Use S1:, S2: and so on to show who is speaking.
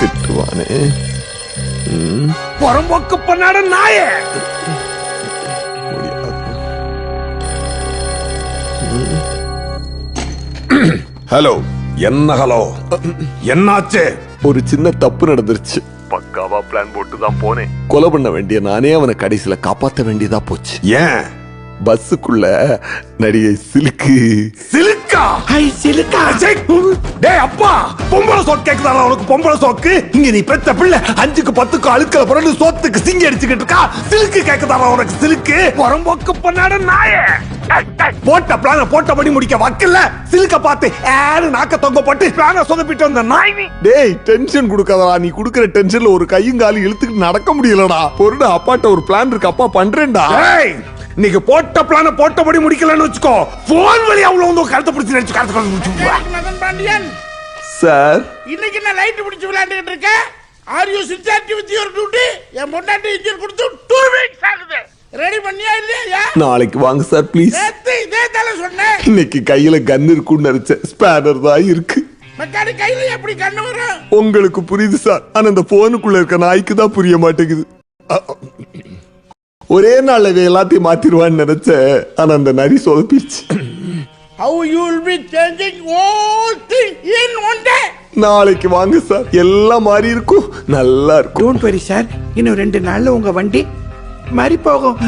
S1: திட்டுவானே.
S2: புறம்போக்கு பண்ணாட நாயே. ஹலோ, என்ன ஹலோ, என்னாச்சு?
S1: ஒரு சின்ன தப்பு நடந்துருச்சு.
S3: பக்காவா பிளான் போட்டு தான் போனேன்.
S1: கொலை பண்ண வேண்டிய நானே அவனை கடைசியில காப்பாத்த வேண்டியதா போச்சு.
S2: ஏன்?
S1: பஸ்ஸுக்குள்ள நடிகை சிலுக்கு.
S2: சிலுக்கா? சிலுக்கா? டேய் அப்பா, பொம்பளை சோக்கு கேக்குதாடா உனக்கு? பொம்பளை சோக்கு இங்க நீ பெத்த பிள்ளை 5க்கு 10க்கு அழுக்கல புரண்டு சோத்துக்கு சிங்கி அடிச்சுக்கிட்டு இருக்கா. சிலுக்கு கேக்குதாடா உனக்கு? சிலுக்கு புறம்போக்கு பண்ணாட நாயே. போட்ட பிளான போட்டபடி முடிக்க வக்கல்ல. சிலுக்க பார்த்து ஏறு நாக்க தொங்க போட்டு பிளான சொதப்பிட்டு வந்த நாய் நீ.
S1: டேய் டென்ஷன் கொடுக்காதடா. நீ குடுக்கிற டென்ஷன்ல ஒரு கையும் காலும் இழுத்துக்கிட்டு நடக்க முடியலடா. பொருடா, அப்பாட்ட ஒரு பிளான் இருக்கு, அப்பா பண்றேன்டா.
S2: டேய், நீங்க போட்ட பிளான போட்டபடி முடிக்கலன்னு வச்சுக்கோ, போன் வழி அவ்வளவு வந்து கருத்தை பிடிச்சு நினைச்சு கருத்து.
S4: மதன் பாண்டியன்,
S1: சார்,
S4: இன்னைக்கு என்ன லைட் பிடிச்சு விளையாண்டுட்டு இருக்க? Are you sincere with your duty? என் பொண்டாட்டி இன்ஜின் கொடுத்து 2 வீக்ஸ் ஆகுது. ரெடி பண்ணியா இல்லையா?
S1: நாளைக்கு வாங்க சார் ப்ளீஸ்.
S4: நேத்து இதே தலை சொன்னேன்.
S1: இன்னைக்கு கையில கன் இருக்குன்னு நினைச்சேன். ஸ்பேனர் தான் இருக்கு.
S4: மெக்கானிக் கையில எப்படி கண்ணு வரும்?
S1: உங்களுக்கு புரியுது சார், ஆனா அந்த போனுக்குள்ள இருக்க நாய்க்கு தான் புரிய மாட்டேங்குது. ஒரே நாள்ல எல்லாத்தையும் மாத்திருவான்னு நினைச்சேன், ஆனா அந்த நரி சொதப்பிடுச்சு.
S4: How you will be changing all thing in one day?
S1: நாளைக்கு வாங்க சார், எல்லாம் மாறி இருக்கும், நல்லா இருக்கும்.
S5: டோன்ட் வரி சார், இன்னும் 2 நாள்ல உங்க வண்டி மாறி போகும்.